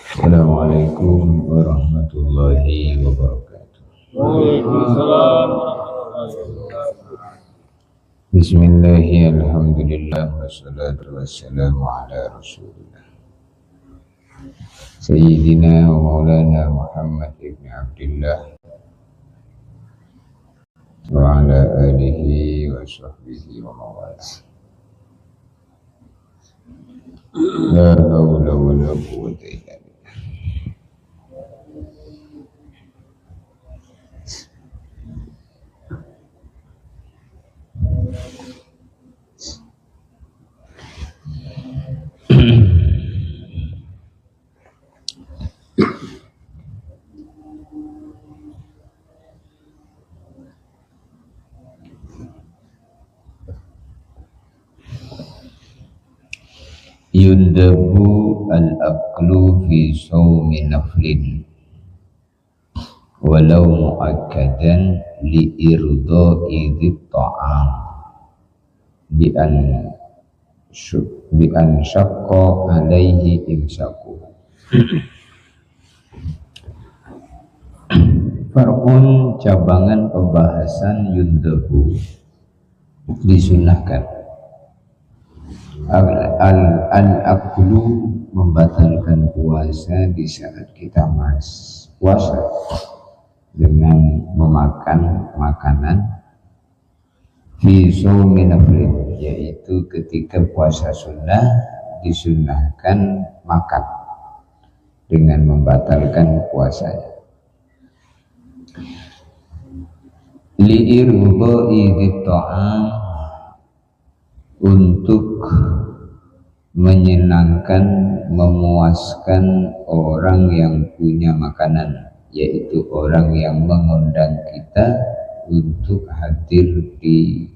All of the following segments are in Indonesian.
Assalamualaikum warahmatullahi wabarakatuh. Waalaikumsalam. Bismillahirrahmanirrahim. Alhamdulillah wassalatu wassalamu ala Rasulillah Sayyidina wa Maulana Muhammad ibn Abdullah wa ala alihi wa sahbihi wa mawalah. La hawla wa la quwwata illa billah. Yundabu al-aqlu fi sawmi naflin walau mu'akkadan li irda'i dhit ta'am bi an syaqqa alaihi imsaku. Far'un cabangan pembahasan yundabu disunahkan. Al-aklu membatalkan puasa di saat kita puasa dengan memakan makanan fi shaumi naflin, yaitu ketika puasa sunnah disunahkan makan dengan membatalkan puasanya. Li'irba'i dhit-ta'am, untuk menyenangkan, memuaskan orang yang punya makanan, yaitu orang yang mengundang kita untuk hadir di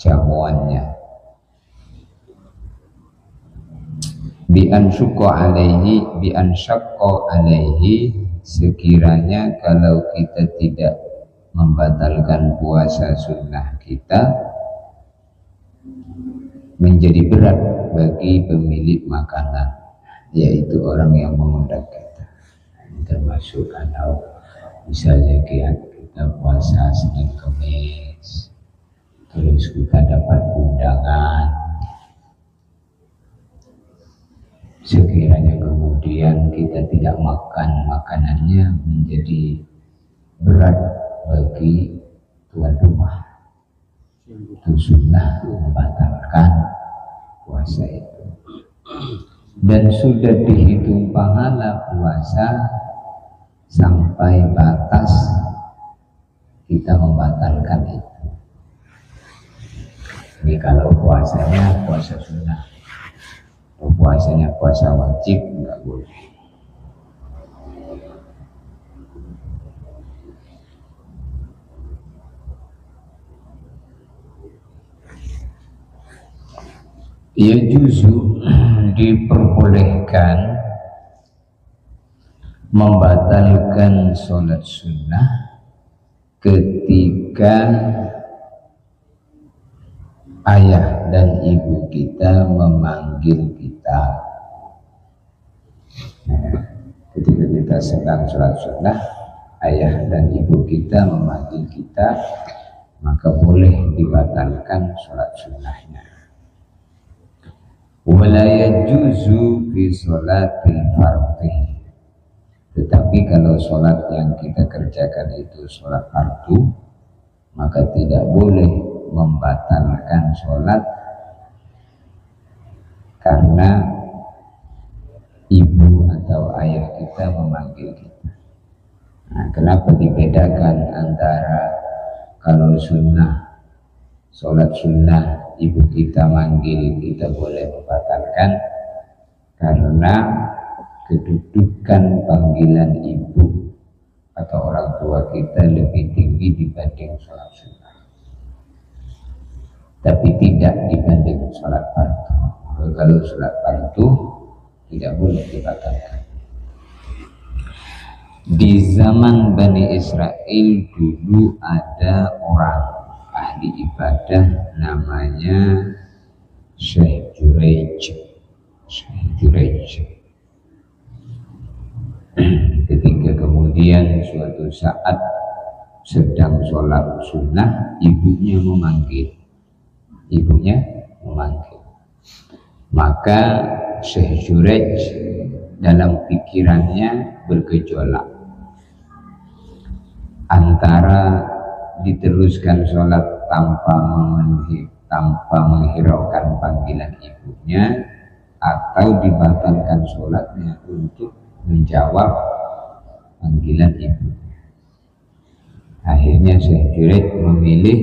jamuannya. Bi an syaqqa alaihi, sekiranya kalau kita tidak membatalkan puasa sunnah kita, menjadi berat bagi pemilik makanan, yaitu orang yang mengundang kita. Termasuk kalau misalnya kita puasa Senin Kamis, terus kita dapat undangan, sekiranya kemudian kita tidak makan makanannya, menjadi berat bagi tuan rumah. Itu sunnah membatalkan puasa itu, dan sudah dihitung pahala puasa sampai batas kita membatalkan itu. Ini kalau puasanya puasa sunnah, atau puasanya puasa wajib enggak boleh. Ya juzu, diperbolehkan membatalkan sholat sunnah ketika ayah dan ibu kita memanggil kita. Ketika kita sedang sholat sunnah, ayah dan ibu kita memanggil kita, maka boleh dibatalkan sholat sunnahnya. Wala yajuzu fi sholatil fardhi, tetapi kalau sholat yang kita kerjakan itu sholat fardu, maka tidak boleh membatalkan sholat karena ibu atau ayah kita memanggil kita. Nah, kenapa dibedakan antara kalau sunnah, sholat sunnah ibu kita manggil kita boleh membatalkan? Karena kedudukan panggilan ibu atau orang tua kita lebih tinggi dibanding sholat sunnah, tapi tidak dibanding sholat fardu. Kalau sholat fardu tidak boleh dibatalkan. Di zaman Bani Israel dulu ada orang ahli ibadah namanya Syekh Juraij. kemudian suatu saat sedang sholat sunnah, ibunya memanggil. Maka Syekh Jurej dalam pikirannya bergejolak antara diteruskan sholat tanpa menghiraukan panggilan ibunya, atau dibatalkan sholatnya untuk menjawab panggilan ibunya. Akhirnya Syekh Jurej memilih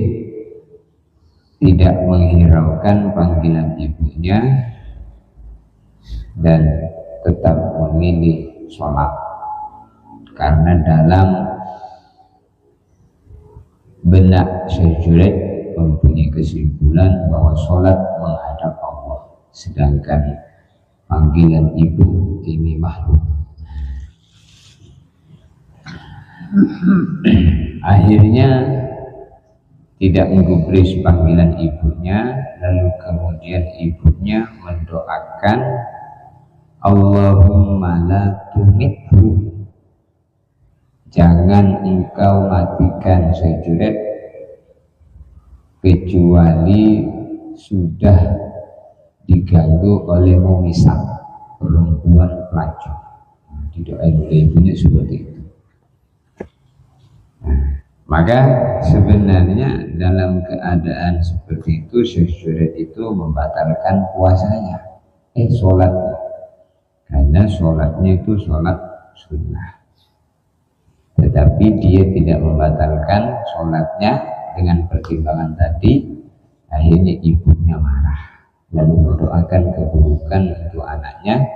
tidak menghiraukan panggilan ibunya dan tetap memilih sholat, karena dalam benak Syekh Jurej mempunyai kesimpulan bahwa sholat menghadap Allah, sedangkan panggilan ibu ini makhluk. Akhirnya tidak menggubris panggilan ibunya, lalu kemudian ibunya mendoakan, Allahumma la tumithu, jangan engkau matikan Syekh Jurej kecuali sudah diganggu oleh mumisat, perempuan pelacur. Didoain oleh ibunya seperti itu. Maka sebenarnya dalam keadaan seperti itu Syekh Jurej itu membatalkan puasanya, sholatnya, karena sholatnya itu sholat sunnah. Tetapi dia tidak membatalkan sholatnya dengan pertimbangan tadi. Akhirnya ibunya marah, lalu mendoakan keburukan untuk anaknya,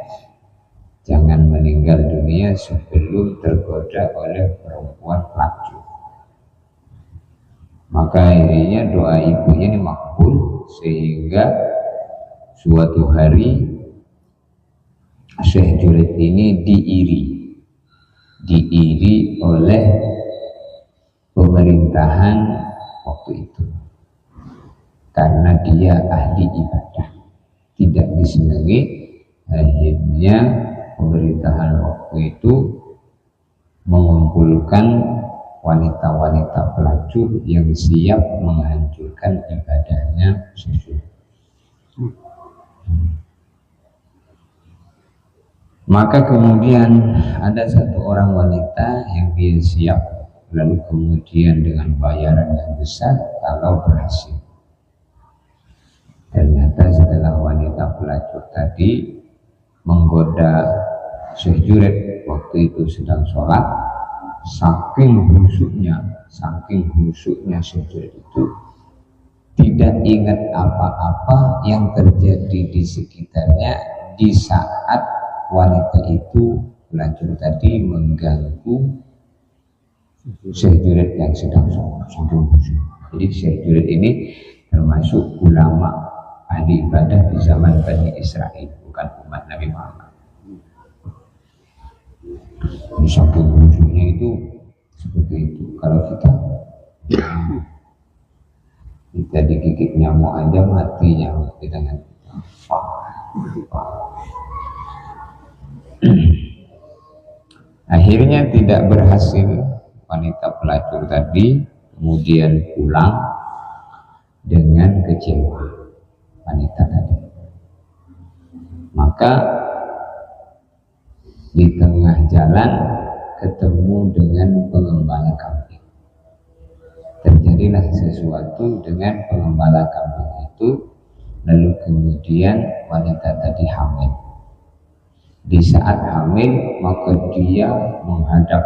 jangan meninggal dunia sebelum tergoda oleh perempuan pelacur. Maka akhirnya doa ibunya ini makbul, sehingga suatu hari Syekh Jurej ini diiri oleh pemerintahan waktu itu, karena dia ahli ibadah, tidak disenangi. Akhirnya pemerintahan waktu itu mengumpulkan wanita-wanita pelacur yang siap menghancurkan ibadahnya Syekh Jurej. Maka kemudian ada satu orang wanita yang dia siap, lalu kemudian dengan bayaran yang besar kalau berhasil. Ternyata setelah wanita pelacur tadi menggoda Syekh Jurej waktu itu sedang sholat, saking khusyuknya Syekh Jurej itu tidak ingat apa-apa yang terjadi di sekitarnya di saat wanita itu pelacur tadi mengganggu Syekh Jurej yang sedang sholat. Jadi Syekh Jurej ini termasuk ulama ahli ibadah di zaman Bani Israel, bukan umat Nabi Muhammad. Saking khusyuknya itu seperti itu. Kalau kita digigit nyamuk aja mati nyamuk di tangan kita. Akhirnya tidak berhasil wanita pelacur tadi, kemudian pulang dengan kecewa wanita tadi. Maka di tengah jalan ketemu dengan pengembala kambing. Terjadilah sesuatu dengan pengembala kambing itu, lalu kemudian wanita tadi hamil. Di saat hamil maka dia menghadap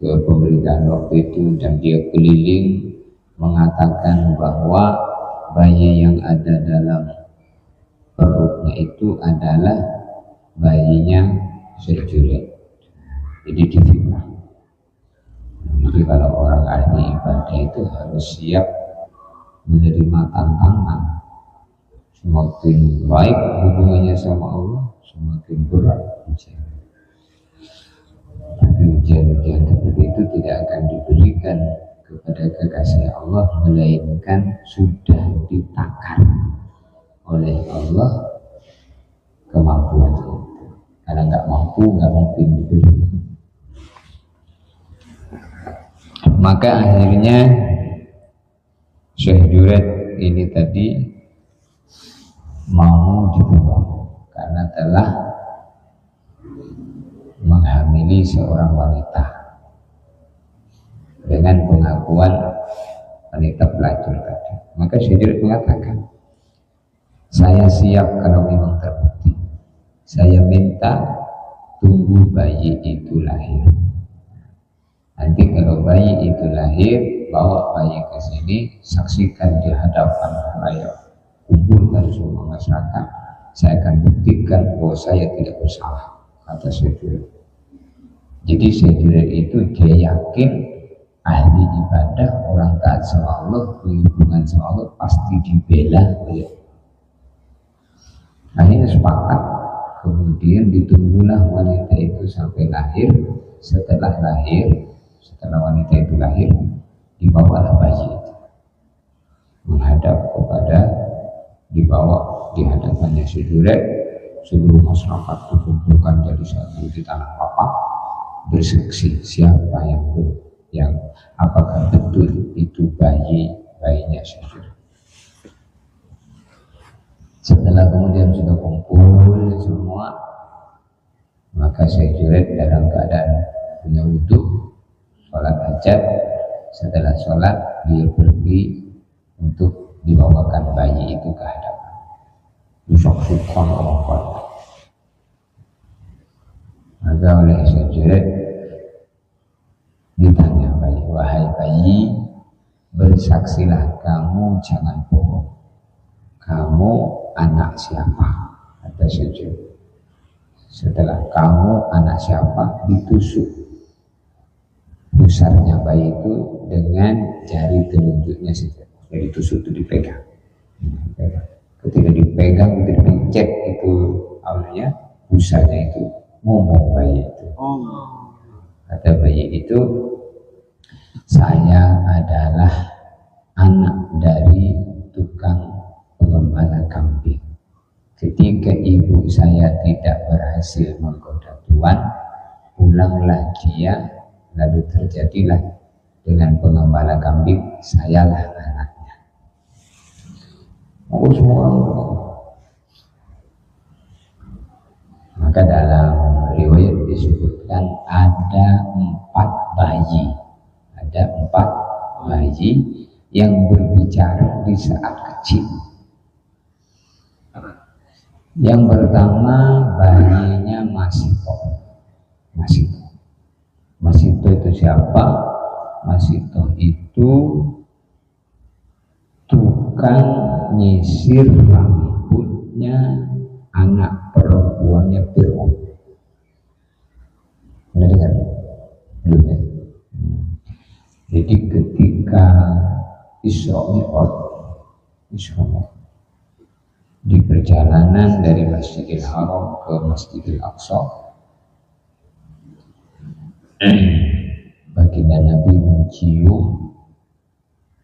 ke pemerintahan waktu itu dan dia keliling mengatakan bahwa bayi yang ada dalam perutnya itu adalah bayinya Syekh Jurej. Jadi difitnah. Jadi kalau orang ahli ibadah itu harus siap menerima tantangan. Semakin baik hubungannya sama Allah, semakin berat ujian. Tapi ujian-ujian seperti itu tidak akan diberikan kepada kekasih Allah, melainkan sudah ditakar oleh Allah kemampuan itu. Karena nggak mampu, nggak mungkin diberi. Maka akhirnya Syekh Juret ini tadi mau dibunuh karena telah menghamili seorang wanita dengan pengakuan wanita pelacur tadi. Maka Syekh Juret mengatakan, saya siap kalau memang terbukti. Saya minta tunggu bayi itu lahir. Nanti kalau bayi itu lahir, bawa bayi ke sini, saksikan di hadapan halayak, kumpulkan semua masyarakat. Saya akan buktikan bahwa saya tidak bersalah, kata Syekh Juret. Jadi Syekh Juret itu dia yakin ahli ibadah, orang taat sama Allah, berhubungan sama Allah pasti dibela oleh. Akhirnya sepakat, kemudian ditunggulah wanita itu sampai lahir. Setelah wanita itu lahir, dibawalah bayi itu dibawa di hadapannya Syekh Juret. Seluruh masyarakat dikumpulkan jadi satu di tanah lapang, bersaksi siapa yang apakah betul itu bayinya Syekh Juret. Setelah kemudian sudah kumpul semua, maka Syekh Juret dalam keadaan punya wudhu, sholat hajat. Setelah sholat dia pergi untuk dibawakan bayi itu ke hadapan. Disaksikan orang banyak. Maka oleh Syekh Juret ditanya bayi, wahai bayi, bersaksilah kamu, jangan bohong. Kamu anak siapa? Kata Syekh Juret. Setelah kamu anak siapa, ditusuk pusarnya bayi itu dengan jari telunjuknya saja. Jadi tusuk itu dipegang. Ketika dipegang, dipencet itu awalnya pusarnya itu, ngomong bayi itu. Kata bayi itu, saya adalah anak dari tukang pengembala kambing. Ketika ibu saya tidak berhasil menggoda tuan, pulanglah dia, lalu terjadilah dengan pengembala kambing, sayalah anaknya. Aku semua. Maka dalam riwayat disebutkan ada 4 bayi yang berbicara di saat kecil. Yang pertama bayinya Masito. Masito itu siapa? Masito itu tukang nyisir rambutnya anak perempuannya Fir'aun. Benar dengar? Belum ya? Jadi ketika Isra Mi'raj di perjalanan dari Masjidil Haram ke Masjidil Aqsa, baginda Nabi mencium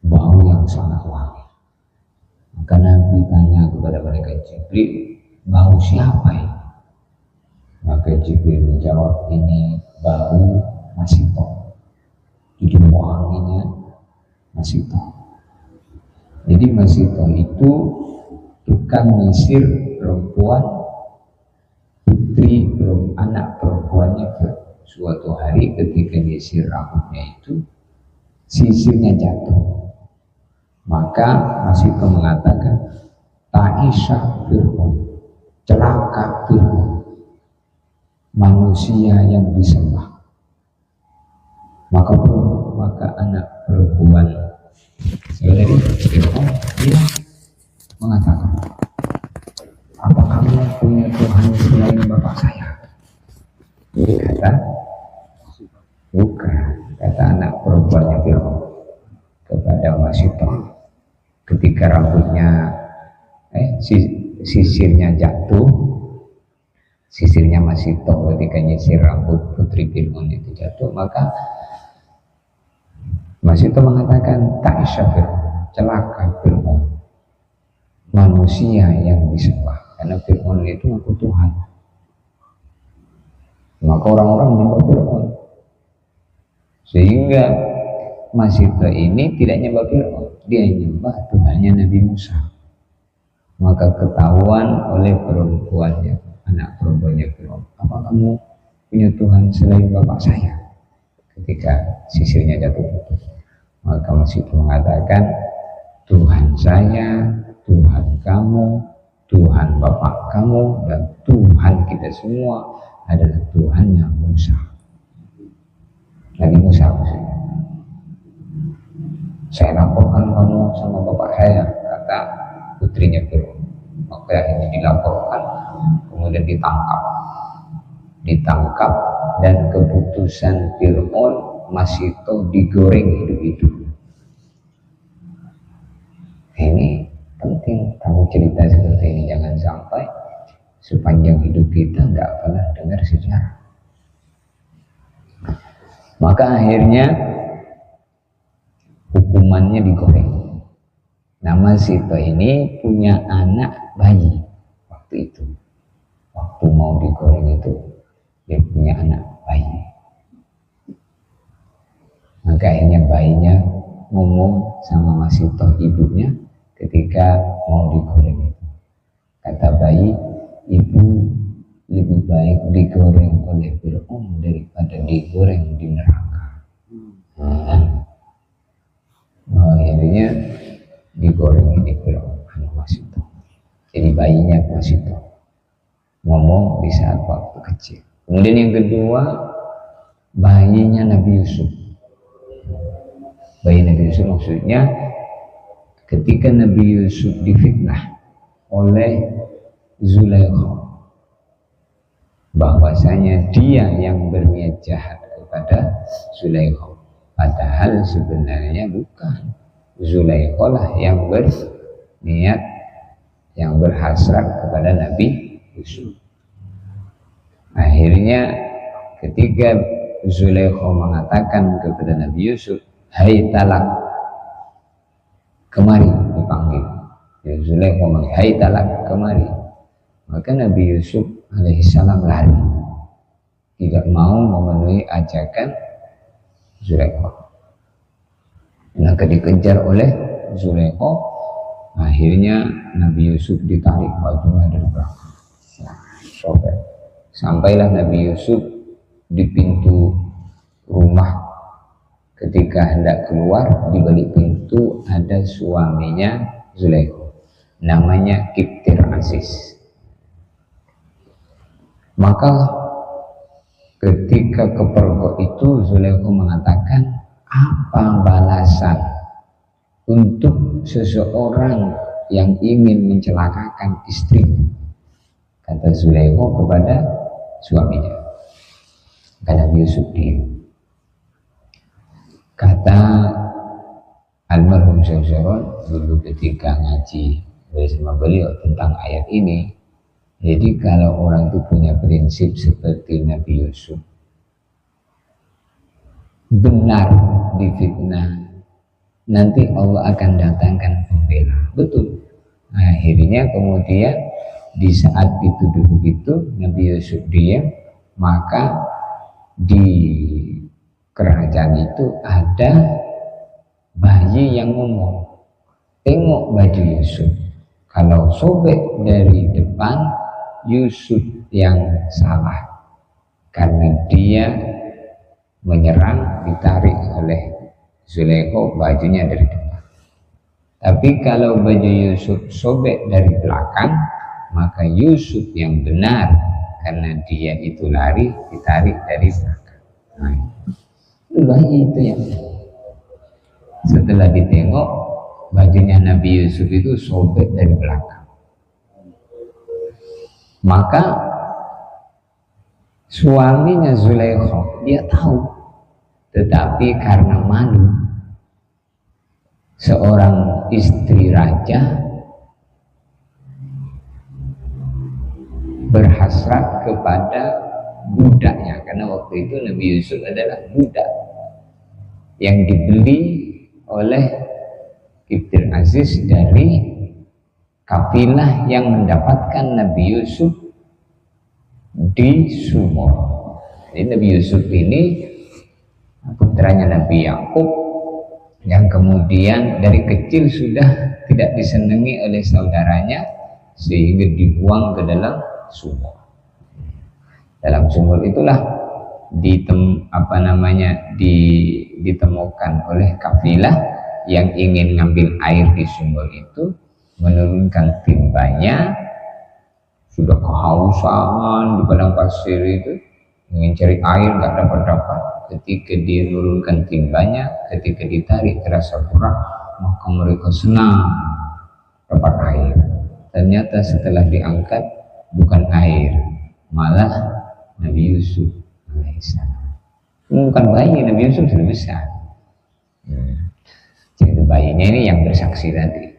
bau yang sangat wangi. Maka Nabi tanya kepada malaikat Jibril, bau siapa ini? Maka Jibril menjawab, ini bau Masito. Jadi wanginya Masito. Jadi Masito itu tukang nyisir perempuan, anak perempuannya. Suatu hari ketika nyisir rambutnya itu, sisirnya jatuh. Maka Masito mengatakan, Ta'isha Fir'aun, celaka Fir'aun, manusia yang disembah. Maka anak perempuan saudari Fir'aun dia mengatakan, apa kamu punya Tuhan selain bapak saya? Kata, bukan. Kata anak perempuannya Fir'aun kepada Masito ketika rambutnya sisirnya jatuh, sisirnya Masito ketika nyisir rambut putri Fir'aun itu jatuh, maka Masito mengatakan, Ta'isha Fir'aun, celaka Fir'aun, manusia yang disembah. Karena Fir'aun itu ngaku Tuhan, maka orang-orang menyembah Fir'aun. Sehingga Masito ini tidak nyembah Fir'aun, dia nyembah Tuhannya Nabi Musa. Maka ketahuan oleh perempuannya, anak perempuannya Fir'aun, apa kamu punya Tuhan selain bapak saya? Ketika sisirnya jatuh putus, maka Masito mengatakan, Tuhan saya, Tuhan kamu, Tuhan bapak kamu, dan Tuhan kita semua adalah Tuhannya Musa. Nabi Musa maksudnya. Saya laporkan kamu sama bapak saya, kata putrinya Fir'aun. Maka akhirnya dilaporkan, kemudian ditangkap, dan keputusan Fir'aun Masito digoreng hidup-hidup. Ini penting kamu cerita seperti ini, jangan sampai sepanjang hidup kita tidak pernah dengar sejarah. Maka akhirnya hukumannya digoreng. Nah, Masito ini punya anak bayi waktu itu. Waktu mau digoreng itu dia punya anak bayi. Maka akhirnya bayinya ngomong sama Masito ibunya ketika mau digoreng itu. Kata bayi, ibu lebih baik digoreng oleh Fir'aun daripada digoreng di neraka. Akhirnya digoreng di Fir'aun Masito. Jadi bayinya Masito ngomong di saat waktu kecil. Kemudian yang kedua, bayinya Nabi Yusuf. Bayi Nabi Yusuf maksudnya ketika Nabi Yusuf difitnah oleh Zulaikha bahwasanya dia yang berniat jahat kepada Zulaikha, padahal sebenarnya bukan. Zulaikha lah yang berniat, yang berhasrat kepada Nabi Yusuf. Akhirnya ketika Zulaikha mengatakan kepada Nabi Yusuf, hai talak, kemari, dipanggil. Ya, Zulaikha memanggil, hai talak, kemari. Maka Nabi Yusuf alaihissalam lari, tidak mau memenuhi ajakan Zulaikha. Maka dikejar oleh Zulaikha. Akhirnya Nabi Yusuf ditarik bajunya dari belakang, sobek. Sampailah Nabi Yusuf di pintu rumah. Ketika hendak keluar, di balik pintu ada suaminya Zulaikha, namanya Kiptir Aziz. Maka ketika kepergok itu, Zulaikha mengatakan, apa balasan untuk seseorang yang ingin mencelakakan istrinya? Kata Zulaikha kepada suaminya. Kata Yusuf diam. Kata almarhum Syekh Zaron dulu ketika ngaji bersama beliau tentang ayat ini, jadi kalau orang itu punya prinsip seperti Nabi Yusuf, benar difitnah, nanti Allah akan datangkan pembela. Betul. Akhirnya kemudian di saat dituduh begitu, Nabi Yusuf diam, maka di kerajaan itu ada bayi yang ngomong, tengok baju Yusuf, kalau sobek dari depan, Yusuf yang salah karena dia menyerang, ditarik oleh Zulaikha bajunya dari depan. Tapi kalau baju Yusuf sobek dari belakang, maka Yusuf yang benar karena dia itu lari, ditarik dari belakang. Nah, itu bayi itu yang setelah ditengok bajunya Nabi Yusuf itu sobek dari belakang, maka suaminya Zulaikha dia tahu, tetapi karena malu, seorang istri raja berhasrat kepada budaknya, karena waktu itu Nabi Yusuf adalah budak yang dibeli oleh Kiptir Aziz dari kafilah yang mendapatkan Nabi Yusuf di Sumur. Jadi Nabi Yusuf ini putranya Nabi Yakub yang kemudian dari kecil sudah tidak disenangi oleh saudaranya sehingga dibuang ke dalam sumur. Dalam sumur itulah ditemukan oleh kafilah yang ingin ngambil air di sumur itu, menurunkan timbanya, sudah kehausan di padang pasir itu, ingin cari air nggak dapat. Ketika dia menurunkan timbanya, ketika ditarik terasa berat, maka mereka senang dapat air. Ternyata setelah diangkat bukan air, malah Nabi Yusuf alaihissalam. Bukan bayi, Nabi Yusuf sudah besar. Jadi bayinya ini yang bersaksi tadi.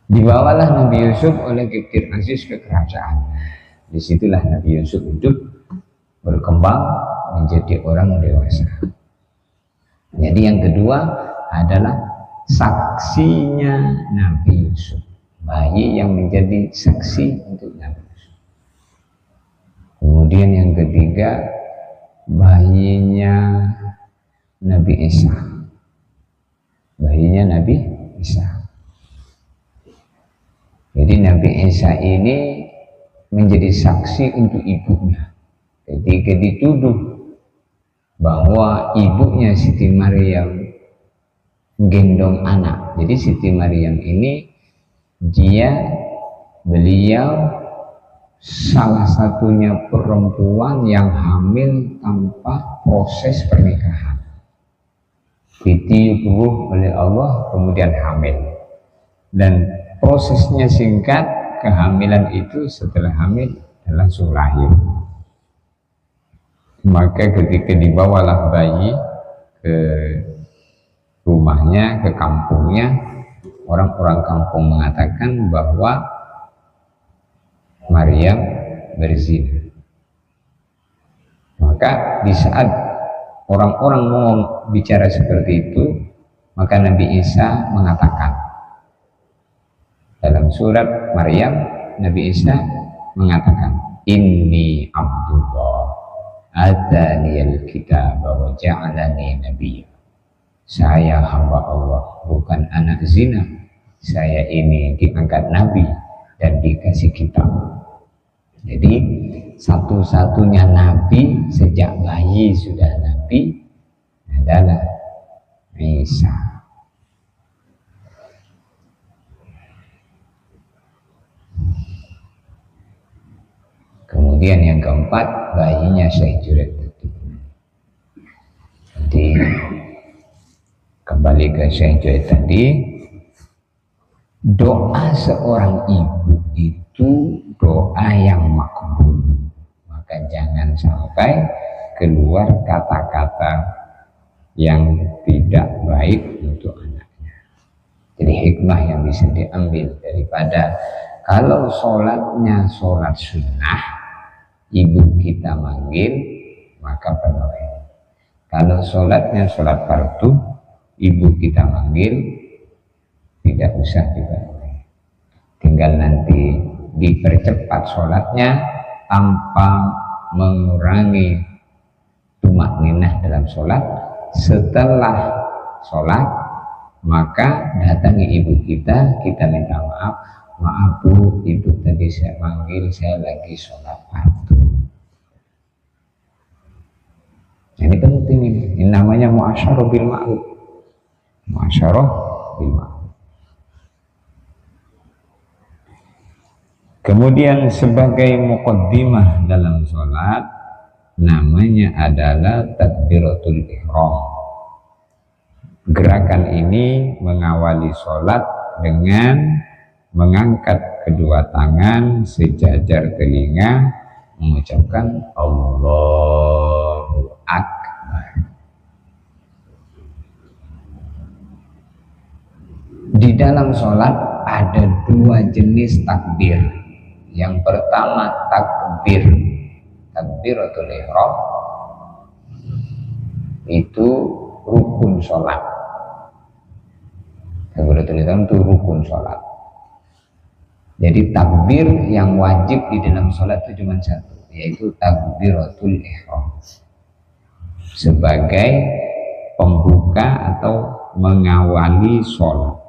Dibawalah Nabi Yusuf oleh Kiftir Aziz ke kerajaan. Disitulah Nabi Yusuf hidup, berkembang menjadi orang dewasa. Jadi yang kedua adalah saksinya Nabi Yusuf, bayi yang menjadi saksi untuk Nabi Yusuf. Kemudian yang ketiga, bayinya Nabi Isa, bayinya Nabi Isa. Jadi Nabi Isa ini menjadi saksi untuk ibunya ketika dituduh bahwa ibunya Siti Maryam gendong anak. Jadi Siti Maryam ini beliau salah satunya perempuan yang hamil tanpa proses pernikahan, ditiup ruh oleh Allah kemudian hamil, dan prosesnya singkat. Kehamilan itu setelah hamil dan langsung lahir. Maka ketika dibawalah bayi ke rumahnya, ke kampungnya, orang-orang kampung mengatakan bahwa Maryam berzina. Maka di saat orang-orang mau bicara seperti itu, maka Nabi Isa mengatakan, dalam surat Maryam, Nabi Isa mengatakan, Inni Abdullah ataniyal kitab wa ja'alani nabiyya. Saya hamba Allah, bukan anak zina. Saya ini diangkat nabi dan dikasih kitab. Jadi satu-satunya nabi sejak bayi sudah nabi adalah Isa. Kemudian yang keempat, bayinya Syekh Junaid. Jadi kembali ke Syekh Junaid tadi, doa seorang ibu itu doa yang makbul. Maka jangan sampai keluar kata-kata yang tidak baik untuk anaknya. Jadi hikmah yang bisa diambil daripada kalau sholatnya sholat sunnah, ibu kita manggil, maka penuhi. Kalau sholatnya sholat fardu, ibu kita manggil, tidak usah dipenuhi. Tinggal nanti dipercepat sholatnya tanpa mengurangi tumakninah dalam sholat. Setelah sholat, maka datangi ibu kita minta maaf. Maaf Bu, ibu tadi saya manggil, saya lagi sholat fardu. Ini penting ini namanya mu'asyarah bil ma'ruf. Mu'asyarah bil ma'ruf. Kemudian sebagai muqaddimah dalam sholat, namanya adalah takbiratul ihram. Gerakan ini mengawali sholat dengan mengangkat kedua tangan sejajar telinga, mengucapkan Allahu Akbar. Di dalam sholat ada dua jenis takbir. Yang pertama takbiratul ihram, itu rukun sholat. Takbiratul ihram itu rukun sholat. Jadi takbir yang wajib di dalam sholat itu cuma satu, yaitu takbiratul ihram, sebagai pembuka atau mengawali sholat,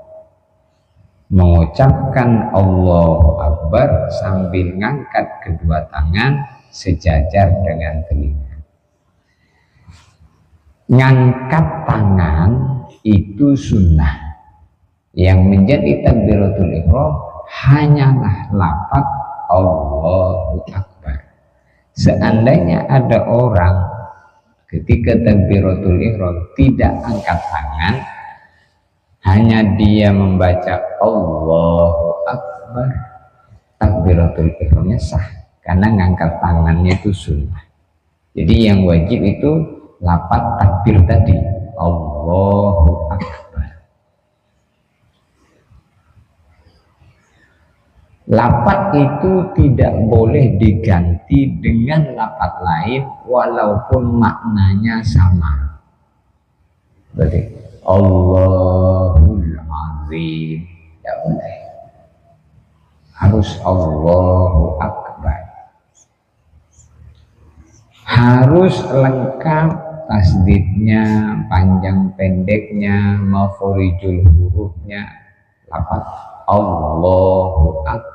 mengucapkan Allahu Akbar sambil ngangkat kedua tangan sejajar dengan telinga. Ngangkat tangan itu sunnah. Yang menjadi takbiratul ihram hanyalah lafaz Allahu Akbar. Seandainya ada orang ketika takbiratul ihram tidak angkat tangan, hanya dia membaca Allahu Akbar, takbiratul ihramnya sah karena ngangkat tangannya itu sunnah. Jadi yang wajib itu lafaz takbir tadi, Allahu Akbar. Lafaz itu tidak boleh diganti dengan lafaz lain walaupun maknanya sama. Berarti Allahul Azim, tidak boleh. Harus Allahu Akbar. Harus lengkap tasdidnya, panjang pendeknya, maforijul hurufnya, lafaz Allahu Akbar.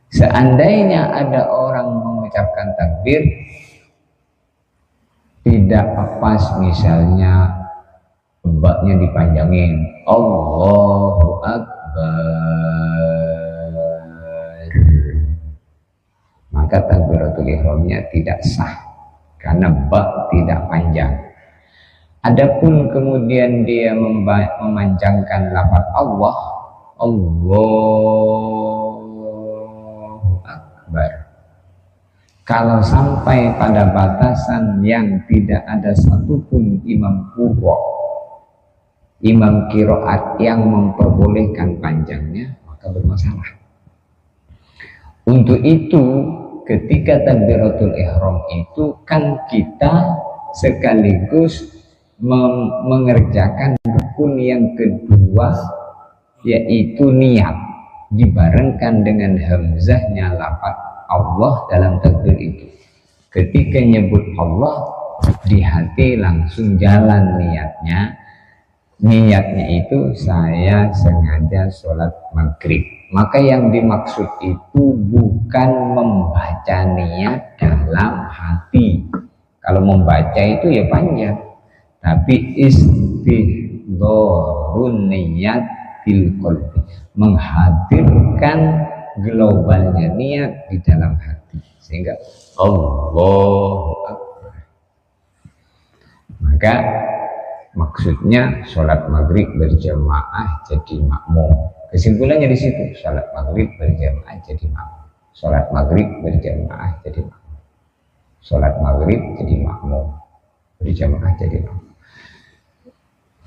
Seandainya ada orang mengucapkan takbir tidak pas, misalnya mbaknya dipanjangin Allahu Akbar, maka takbiratul ihramnya tidak sah karena bak tidak panjang. Adapun kemudian dia memanjangkan lafaz Allah, Allahu Akbar, kalau sampai pada batasan yang tidak ada satupun imam qurra, imam qiraat yang memperbolehkan panjangnya, maka bermasalah. Untuk itu ketika takbiratul ihram itu kan kita sekaligus mengerjakan rukun yang kedua, yaitu niat, dibarengkan dengan hamzahnya lafaz Allah dalam takbir itu. Ketika nyebut Allah, di hati langsung jalan niatnya. Niatnya itu saya sengaja sholat maghrib. Maka yang dimaksud itu bukan membaca niat dalam hati. Kalau membaca itu ya panjang, tapi istidharun niat fil qalbi, menghadirkan globalnya niat di dalam hati, sehingga Allahu Akbar. Maka maksudnya sholat maghrib berjamaah jadi makmum. Kesimpulannya di situ, sholat maghrib berjamaah jadi makmum. Sholat maghrib berjamaah jadi makmum. Sholat maghrib jadi makmum, berjamaah jadi makmum.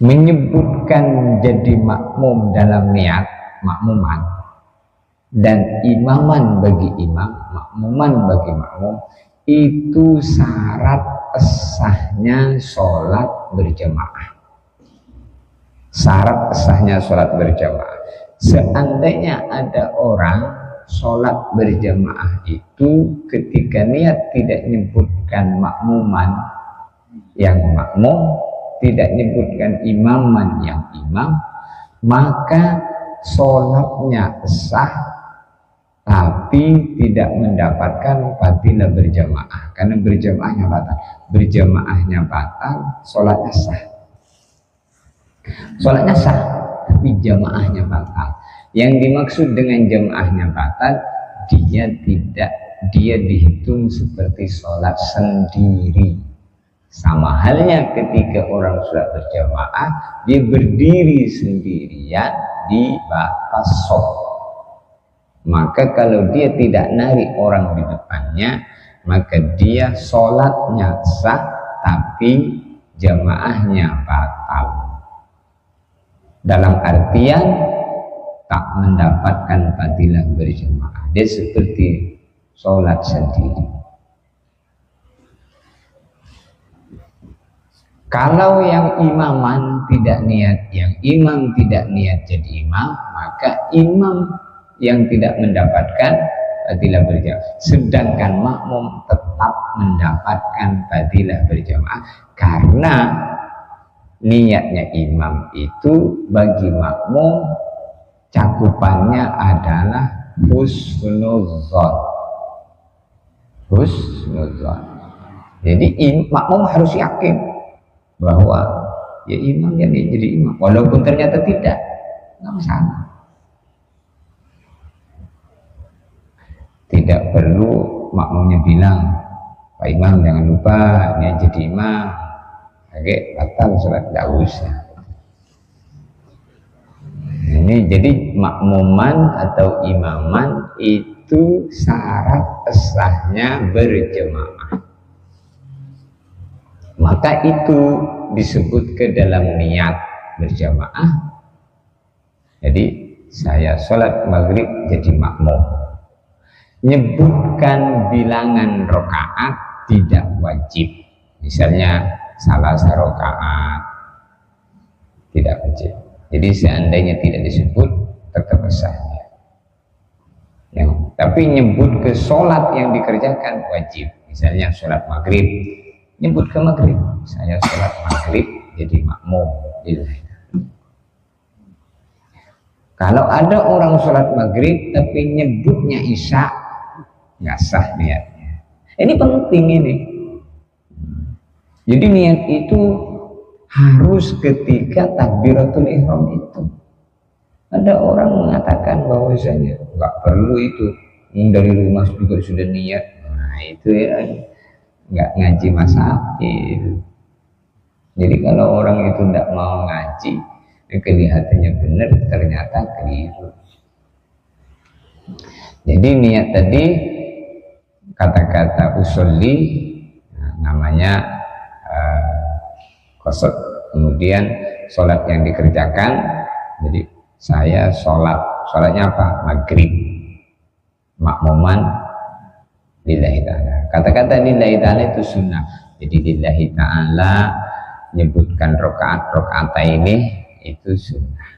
Menyebutkan jadi makmum dalam niat makmuman dan imaman bagi imam, makmuman bagi makmum, itu syarat sahnya sholat berjamaah. Syarat sahnya sholat berjamaah. Seandainya ada orang sholat berjamaah itu ketika niat tidak menyebutkan makmuman yang makmum, tidak menyebutkan imaman yang imam, maka sholatnya sah tapi tidak mendapatkan fadilah berjamaah, karena berjamaahnya batal. Berjamaahnya batal, sholatnya sah. Sholatnya sah, tapi jamaahnya batal. Yang dimaksud dengan jamaahnya batal, dia dihitung seperti sholat sendiri. Sama halnya ketika orang sholat berjamaah, dia berdiri sendirian di batas shaf. Maka kalau dia tidak narik orang di depannya, maka dia sholatnya sah tapi jamaahnya batal. Dalam artian tak mendapatkan fadilah berjamaah. Dia seperti sholat sendiri. Kalau yang imaman tidak niat, yang imam tidak niat jadi imam, maka imam yang tidak mendapatkan fadilah berjamaah, sedangkan makmum tetap mendapatkan fadilah berjamaah karena niatnya imam itu bagi makmum cakupannya adalah husnuzon. Jadi makmum harus yakin bahwa ya imam yang jadi imam, walaupun ternyata tidak, nggak masalah. Tidak perlu makmumnya bilang, Pak Imam jangan lupa ini jadi imam, oke batal sholat, nggak usah. Ini jadi makmuman atau imaman itu syarat sahnya berjamaah. Maka itu disebut ke dalam niat berjamaah. Jadi saya sholat maghrib jadi makmum. Nyebutkan bilangan rakaat tidak wajib. Misalnya salah rakaat tidak wajib. Jadi seandainya tidak disebut tetap sahnya. Tapi nyebut ke sholat yang dikerjakan wajib. Misalnya sholat maghrib, nyebut ke maghrib. Saya sholat maghrib jadi makmum. Kalau ada orang sholat maghrib tapi nyebutnya isya, nggak sah niatnya. Ini penting ini. Jadi niat itu harus ketika takbiratul ihram itu. Ada orang mengatakan bahwasanya nggak perlu itu, dari rumah juga sudah niat. Nah itu ya nggak ngaji masail. Jadi kalau orang itu tidak mau ngaji, kelihatannya benar, ternyata keliru. Jadi niat tadi kata-kata usolli namanya qasad, kemudian sholat yang dikerjakan. Jadi saya sholatnya apa? Maghrib, makmuman lillahi ta'ala. Kata-kata lillahi ta'ala itu sunnah. Jadi lillahi ta'ala menyebutkan rokaat ini itu sunnah.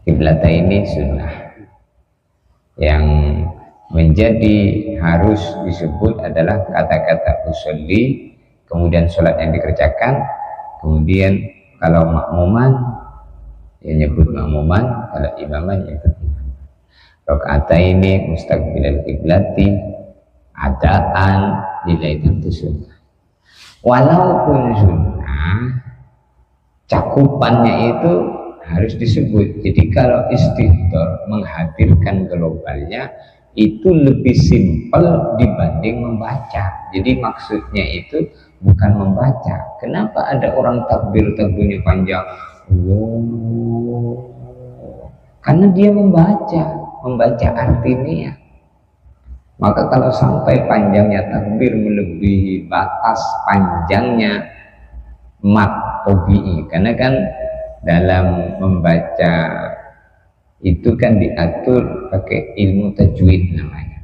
Qiblat ini sunnah. Yang menjadi harus disebut adalah kata-kata usolli, kemudian sholat yang dikerjakan, kemudian kalau makmuman ya nyebut makmuman, kalau imaman nyebut imaman. Rakaataini mustaqbilal qiblati adaan lillahi ta'ala sunnah. Walaupun sunnah, cakupannya itu harus disebut. Jadi kalau istihdor menghadirkan globalnya itu lebih simpel dibanding membaca. Jadi maksudnya itu bukan membaca. Kenapa ada orang takbirnya panjang? Karena dia membaca artinya. Maka kalau sampai panjangnya takbir melebihi batas panjangnya mat tobi'i, karena kan dalam membaca itu kan diatur pakai ilmu tajwid namanya.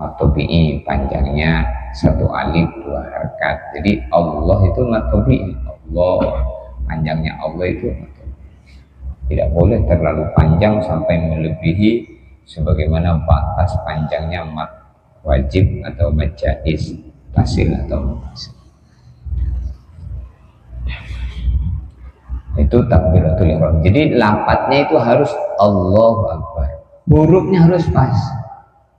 Mat tobi'i panjangnya 1 alif 2 harakat. Jadi Allah itu mat tobi'i. Allah, panjangnya Allah itu tidak boleh terlalu panjang sampai melebihi sebagaimana batas panjangnya mat wajib atau mat jaiz, tasil atau mufassal. Itu takbiratul ihram. Jadi lafadznya itu harus Allahu Akbar. Hurufnya harus pas.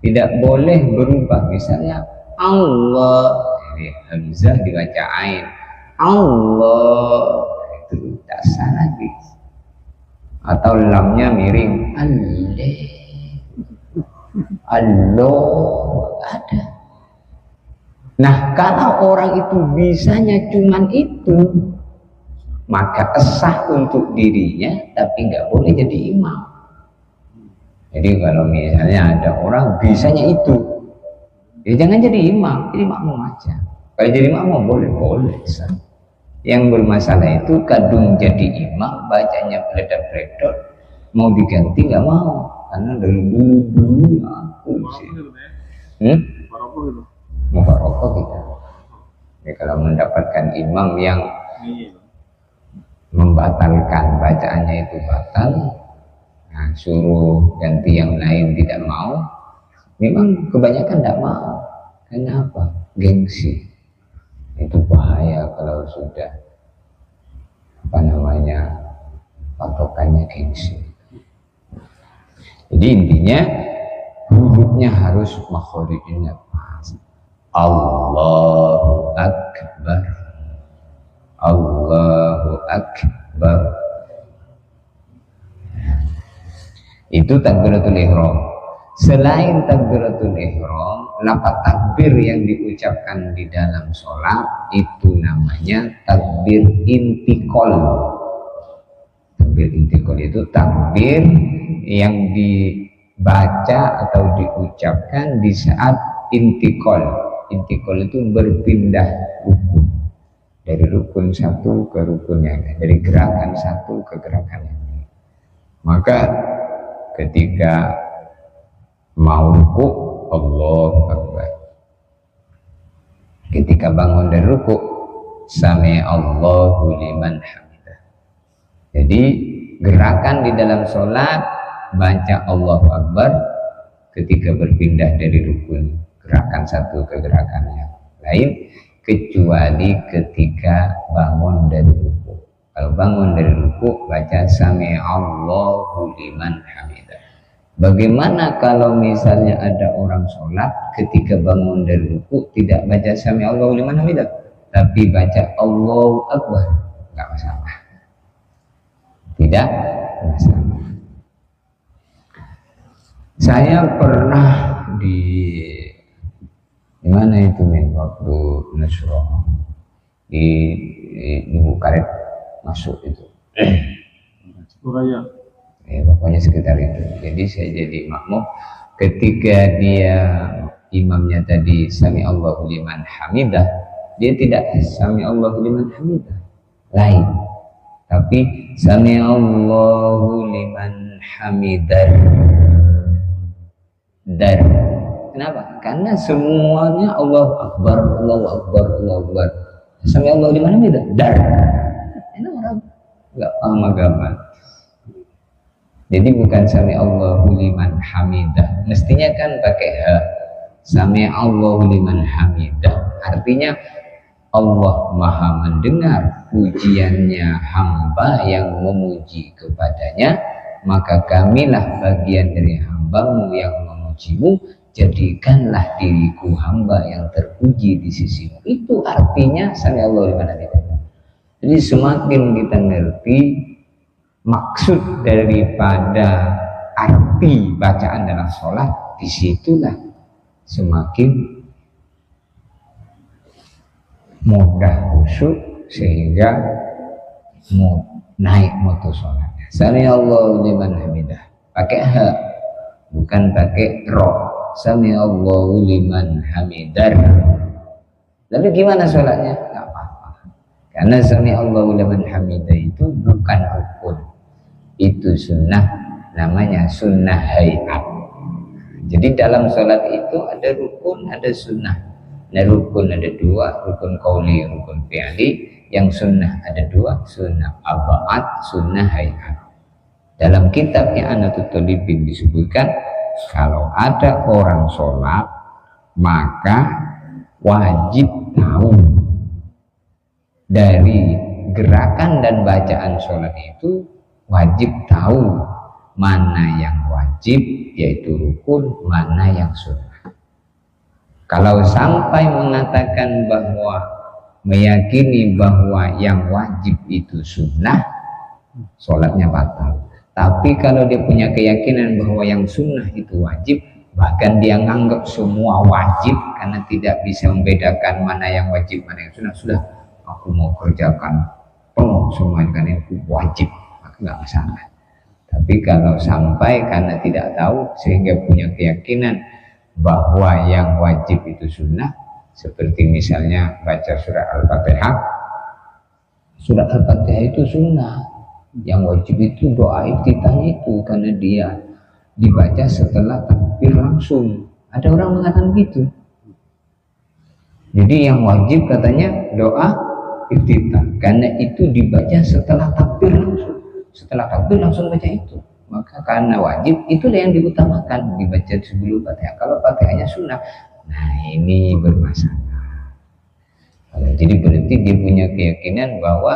Tidak boleh berubah. Misalnya Allah, jadi hamzah dibaca ain. Allah, itu tak sah lagi. Atau lamnya miring. Allah ada. Nah kalau orang itu bisanya cuman itu, maka sah untuk dirinya, tapi nggak boleh jadi imam. Jadi kalau misalnya ada orang bisanya itu, ya jangan jadi imam, jadi makmum aja. Kalau jadi makmum boleh sah. Yang bermasalah itu kadung jadi imam, bacanya bledor-bledor, mau diganti nggak mau, karena dari dulu aku sih. Mufaraqah kita. Ya, kalau mendapatkan imam yang membatalkan bacaannya itu batal, Nah, suruh ganti yang lain tidak mau, memang kebanyakan tidak mau. Kenapa? Gengsi. Itu bahaya kalau sudah patokannya gengsi. Jadi intinya hurufnya harus makhorijnya pas. Allahu Akbar, Allahu Akbar. Itu takbiratul ihram. Selain takbiratul ihram, lafaz takbir yang diucapkan di dalam sholat itu namanya takbir intikal. Takbir intikal itu takbir yang dibaca atau diucapkan di saat intikal. Intikal itu berpindah rukun, dari rukun satu ke rukun yang lain, dari gerakan satu ke gerakan yang lain. Maka ketika mau ruku, Allahu Akbar. Ketika bangun dari ruku, sami Allahu liman hamidah. Jadi gerakan di dalam sholat baca Allahu Akbar ketika berpindah dari rukun gerakan satu ke gerakan yang lain, kecuali ketika bangun dari ruku. Kalau bangun dari ruku baca sami Allahu liman hamidah. Bagaimana kalau misalnya ada orang sholat ketika bangun dari ruku tidak baca sami Allahu liman hamidah, tapi baca Allahu Akbar? Enggak masalah. Tidak masalah. Saya pernah di mana itu waktu Nasrullah di Bukaret masuk itu Suraya. Ya, pokoknya sekitar itu. Jadi saya jadi makmum ketika dia imamnya tadi sami Allahu liman hamidah, dia tidak sami Allahu liman hamidah lain, tapi sami Allahu liman hamidah. Dan kenapa? Karena semuanya Allahu Akbar, Allahu Akbar, Allahu Akbar. Sami Allahu liman hamidah. Dar. Ini orang enggak paham agama. Jadi bukan sami Allahu liman hamidah. Mestinya kan pakai ha. Sami Allahu liman hamidah. Artinya Allah Maha mendengar pujiannya hamba yang memuji kepadanya, maka kamilah bagian dari hambamu yang memujimu, jadikanlah diriku hamba yang terpuji di sisimu. Itu artinya sami Allahu liman hamidah. Jadi semakin kita ngerti maksud daripada arti bacaan dalam sholat, disitulah semakin mudah khusyuk sehingga naik mutu sholatnya. Sami Allahu liman hamidah pakai ha, bukan pakai ro. Sami Allahu liman hamidah. Lalu gimana sholatnya? Gak apa-apa, karena sami Allahu liman hamidah itu bukan rukun, itu sunnah, namanya sunnah hayat. Jadi dalam sholat itu ada rukun, ada sunnah. Nah, rukun ada dua, rukun qauli, rukun fi'li. Yang sunnah ada dua, sunnah abad, sunnah hayat. Dalam kitab I'anatul Talibin disebutkan, kalau ada orang sholat maka wajib tahu dari gerakan dan bacaan sholat itu, wajib tahu mana yang wajib yaitu rukun, mana yang sunnah. Kalau sampai mengatakan bahwa meyakini bahwa yang wajib itu sunnah, sholatnya batal. Tapi kalau dia punya keyakinan bahwa yang sunnah itu wajib, bahkan dia nganggap semua wajib karena tidak bisa membedakan mana yang wajib mana yang sunnah, sudah aku mau kerjakan penuh semuanya karena itu wajib, maka nggak masalah. Tapi kalau sampai karena tidak tahu sehingga punya keyakinan bahwa yang wajib itu sunnah, seperti misalnya baca surat Al-Fatihah. Surat Al-Fatihah itu sunnah, yang wajib itu doa iftitahnya itu, karena dia dibaca setelah takbir langsung. Ada orang mengatakan gitu. Jadi yang wajib katanya doa iftitah, karena itu dibaca setelah takbir langsung. Setelah takbir langsung baca itu. maka karena wajib itulah yang diutamakan dibaca sebelum Fatihah. Kalau Fatihahnya sunnah, nah ini bermasalah. Jadi berarti dia punya keyakinan bahwa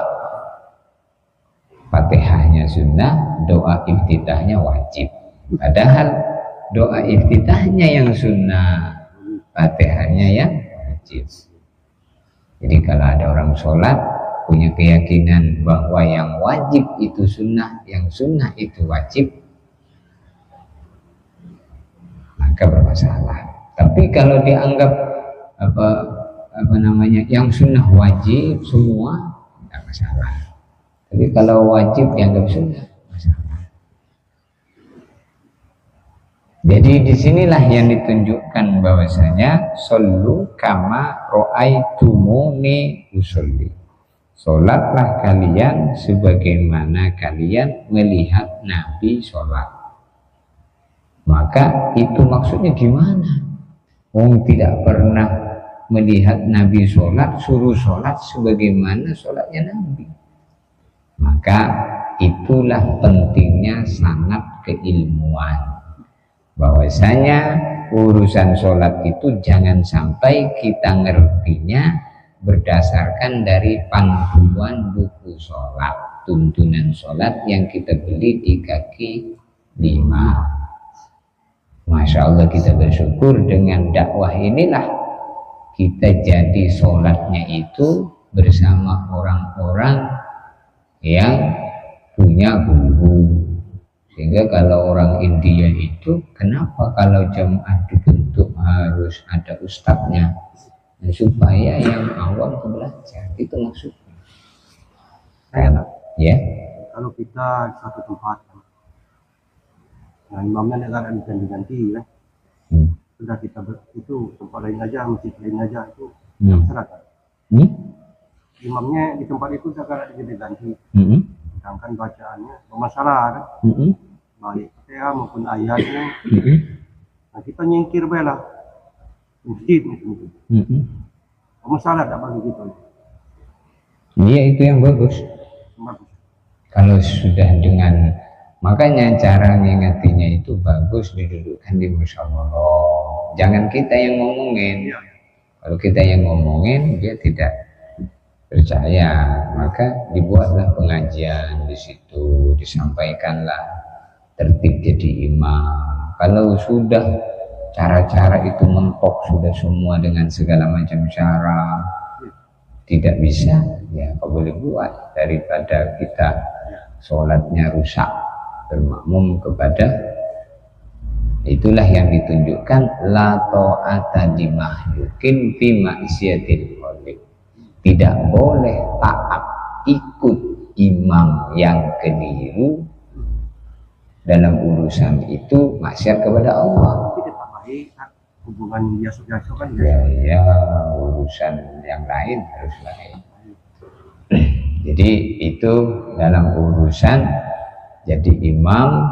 Fatihahnya sunnah, doa iftitahnya wajib. Padahal doa iftitahnya yang sunnah, Fatihahnya yang wajib. Jadi kalau ada orang sholat punya keyakinan bahwa yang wajib itu sunnah, yang sunnah itu wajib, maka bermasalah. Tapi kalau dianggap apa namanya yang sunnah wajib semua, tidak masalah. Tapi kalau wajib dianggap sunnah, masalah. Jadi disinilah yang ditunjukkan bahwasanya shollu kama ro'aitumuni usolli. Sholatlah kalian sebagaimana kalian melihat Nabi sholat. Maka itu maksudnya gimana? Orang tidak pernah melihat Nabi sholat, suruh sholat sebagaimana sholatnya Nabi. Maka itulah pentingnya sanad keilmuan. Bahwasanya urusan sholat itu jangan sampai kita ngertinya berdasarkan dari panduan buku sholat, tuntunan sholat yang kita beli di kaki 5. Masya Allah, kita bersyukur dengan dakwah inilah kita jadi sholatnya itu bersama orang-orang yang punya guru. Sehingga kalau orang India itu, kenapa kalau jamaah dibentuk harus ada ustadznya? Nah, supaya yang awam belajar, itu maksudnya. Enak, ya. Kalau kita di satu tempat, nah imamnya negara diganti kan, sudah kita itu tempat lain aja, masjid lain aja itu seragam. Imamnya di tempat itu sekarang diganti, sedangkan bacaannya bermasalah kan, baik Fatihah maupun ayatnya. Nah kita nyingkir bela masjid itu. Masalah tak bagi gitu. Iya, itu yang bagus. Kalau sudah dengan, makanya cara ngingatinya itu bagus didudukkan di musyawarah. Jangan kita yang ngomongin. Kalau kita yang ngomongin dia tidak percaya, maka dibuatlah pengajian di situ, disampaikanlah tertib jadi imam. Kalau sudah cara-cara itu mentok sudah semua dengan segala macam cara, tidak bisa, ya apa boleh buat, daripada kita sholatnya rusak bermakmum kepada. Itulah yang ditunjukkan la ta'ata di makhlukin fi maksiatil khaliq. Tidak boleh taat ikut imam yang keliru dalam urusan itu maksiat kepada Allah. Tidak baik hubungan biasa-biasa kan ya urusan yang lain harus lain. Jadi itu dalam urusan jadi imam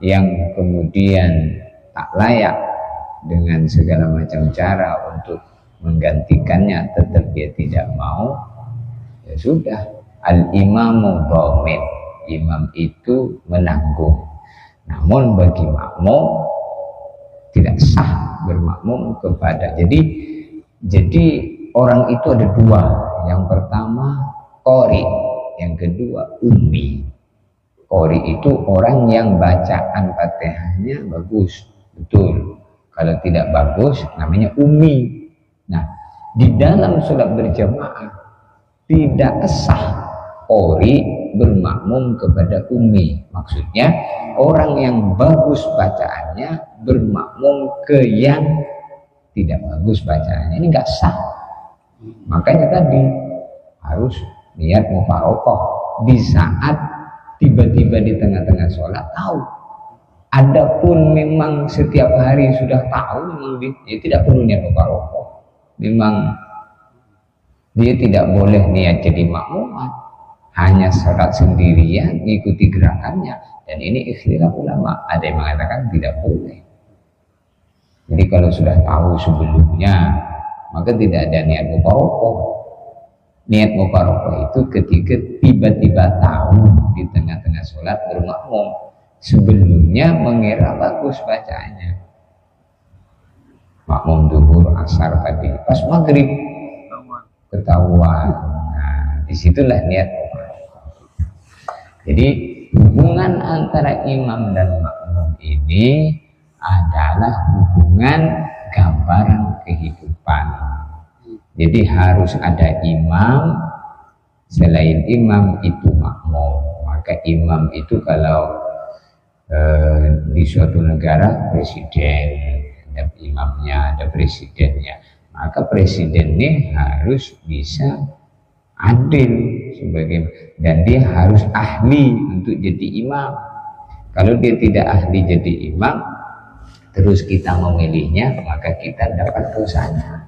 yang kemudian tak layak dengan segala macam cara untuk menggantikannya, tetap dia tidak mau, ya sudah, al-imamu dhamin, imam itu menanggung. Namun bagi makmum tidak sah bermakmum kepada. Jadi orang itu ada dua. Yang pertama qori, yang kedua ummi. Qori itu orang yang bacaan Fatihahnya bagus, betul. Kalau tidak bagus namanya ummi. Nah, di dalam sholat berjamaah tidak sah qori bermakmum kepada ummi. Maksudnya orang yang bagus bacaannya bermakmum ke yang tidak bagus bacaannya, ini nggak sah. Makanya tadi harus niat mufaroqah di saat tiba-tiba di tengah-tengah sholat tahu. Adapun memang setiap hari sudah tahu, memang dia tidak perlu niat mufaroqah. Memang dia tidak boleh niat jadi makmuman, hanya sholat sendirian mengikuti gerakannya. Dan ini ikhtilaf ulama, ada yang mengatakan tidak boleh. Jadi kalau sudah tahu sebelumnya, maka tidak ada niat mufaroqah. Niat mufaroqah itu ketika tiba-tiba tahu di tengah-tengah sholat bermakmum. sebelumnya mengira bagus bacaannya, makmum zuhur asar tadi, pas maghrib ketahuan. Nah, disitulah niat. Jadi hubungan antara imam dan makmum ini adalah hubungan gambaran kehidupan. Jadi harus ada imam, selain imam itu makmum. Maka imam itu kalau di suatu negara presiden, ada imamnya, ada presidennya. Maka presiden ini harus bisa adil sebagai, dan dia harus ahli untuk jadi imam. Kalau dia tidak ahli jadi imam, terus kita memilihnya, maka kita dapat dosanya.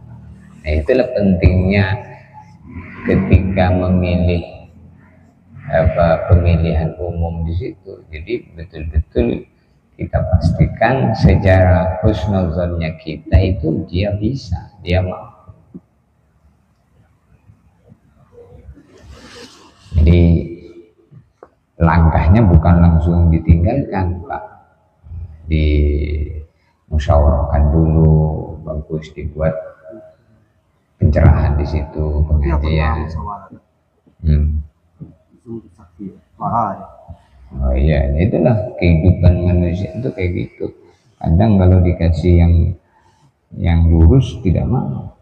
Nah, itulah pentingnya ketika memilih pemilihan umum di situ. Jadi betul-betul kita pastikan secara husnuzonnya kita itu dia bisa, dia mau. Jadi langkahnya bukan langsung ditinggalkan, Pak. Dimusyawarahkan dulu, bagus dibuat pencerahan di situ, pengajian. Oh iya, itulah kehidupan manusia itu kayak gitu. Kadang kalau dikasih yang lurus tidak mau,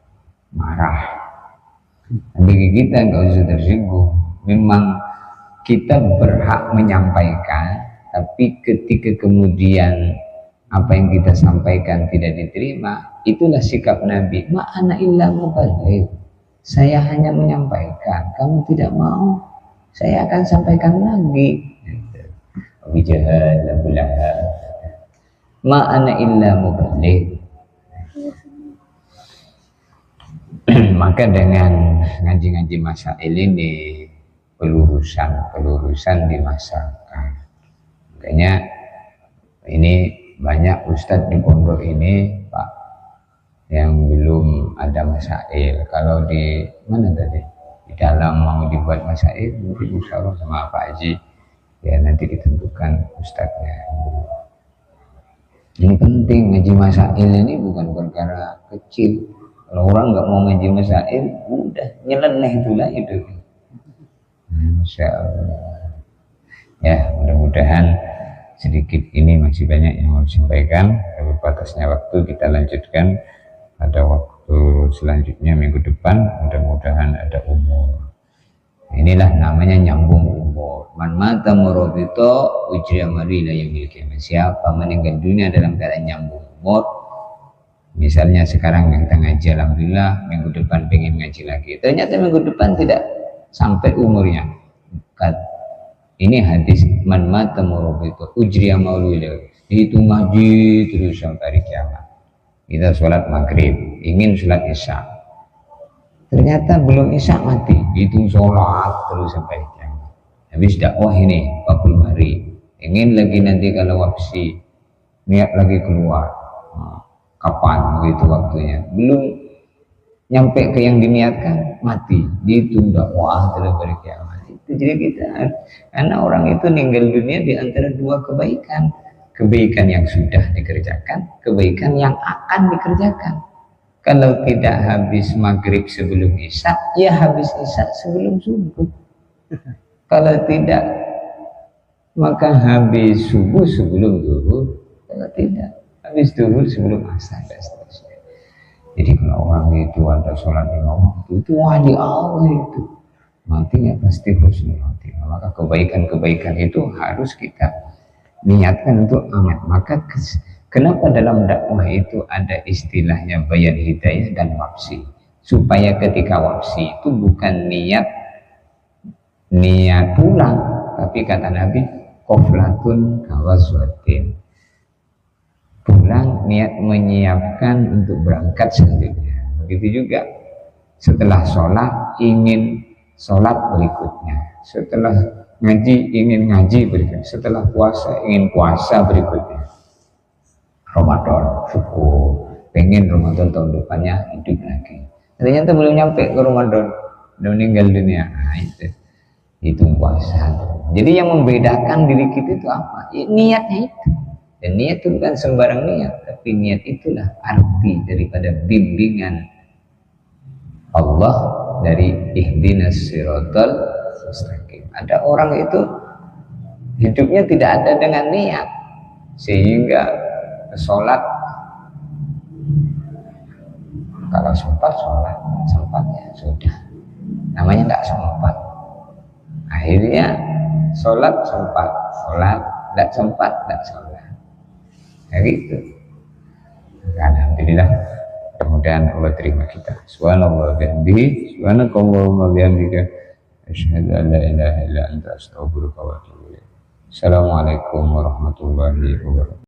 marah. Bagi kita nggak usah tersinggung. Memang kita berhak menyampaikan, tapi ketika kemudian apa yang kita sampaikan tidak diterima, itulah sikap Nabi. Ma'ana illa mubaligh. Saya hanya menyampaikan, kamu tidak mau, saya akan sampaikan lagi. Wijahad labulahab. Ma'ana illa mubaligh. Maka dengan ngaji-ngaji masail ini pelurusan dimasakkan. Makanya ini banyak ustadz di pondok ini, Pak, yang belum ada masail. Kalau di mana tadi? Di dalam mau dibuat masail, mungkin insya Allah sama Pak Haji, ya nanti ditentukan ustadznya. Ini penting, ngaji masail ini bukan perkara kecil. Kalau orang nggak mau ngaji masail, udah nyeleneh itulah itu. Insya Allah. Ya, mudah-mudahan sedikit ini masih banyak yang mau disampaikan. Tapi batasnya waktu, kita lanjutkan pada waktu selanjutnya minggu depan. Mudah-mudahan ada umur. Inilah namanya nyambung umur. Man mata murabito ujriya marila yang miliknya. Siapa meninggal dunia dalam keadaan nyambung umur, misalnya sekarang kita ngaji, alhamdulillah, minggu depan pengen ngaji lagi, ternyata minggu depan tidak sampai umurnya. Ini hadis, man mata murabito ujriya maulila, itu ngaji terus sampai hari kiamat. Kita sholat maghrib, ingin sholat isya, ternyata belum isya mati, itu sholat terus sampai hari kiamat. Habis dakwah ini 40 hari, ingin lagi nanti kalau wafsi, niat lagi keluar, kapan begitu waktunya, belum nyampe ke yang diniatkan, mati, dihitung dakwah terus sampai kiamat. Itu jadi kita, karena orang itu meninggal dunia di antara dua kebaikan, kebaikan yang sudah dikerjakan, kebaikan yang akan dikerjakan. Kalau tidak habis maghrib sebelum isya, ya habis isya sebelum subuh. Kalau tidak, maka habis subuh sebelum zuhur. Kalau tidak, habis zuhur sebelum asar dan seterusnya. Jadi kalau orang itu ada sholat lima waktu, itu wali Allah itu, matinya pasti husnul khotimah. Maka kebaikan-kebaikan itu harus kita niatkan untuk amat. Maka kenapa dalam dakwah itu ada istilahnya bayan hidayah dan wafsi, supaya ketika wafsi itu bukan niat pulang, tapi kata Nabi qoflatun kawaswatin, pulang niat menyiapkan untuk berangkat selanjutnya. Begitu juga setelah sholat ingin sholat berikutnya, setelah ngaji ingin ngaji berikutnya, setelah puasa ingin puasa berikutnya. Ramadan syukur, pengen Ramadan tahun depannya hidup lagi, ternyata belum nyampe ke Ramadan, udah meninggal dunia. Nah, itu itu puasa. Jadi yang membedakan diri kita itu apa? Ya, niatnya itu. Dan niat itu bukan sembarang niat, tapi niat itulah arti daripada bimbingan Allah dari ihdinas siratal mustaqim. Ada orang itu hidupnya tidak ada dengan niat, sehingga sholat kalau sempat sholat, sempatnya sudah, namanya tidak sempat. Akhirnya sholat sempat, sholat tidak sempat, tidak sholat. Ya gitu. Alhamdulillah, mudah-mudahan Allah terima kita. Subhanallah bihamdihi, subhanakallahumma bihamdika, asyhadu an la ilaha illa anta, astaghfiruka wa atubu ilaik. Assalamualaikum warahmatullahi wabarakatuh.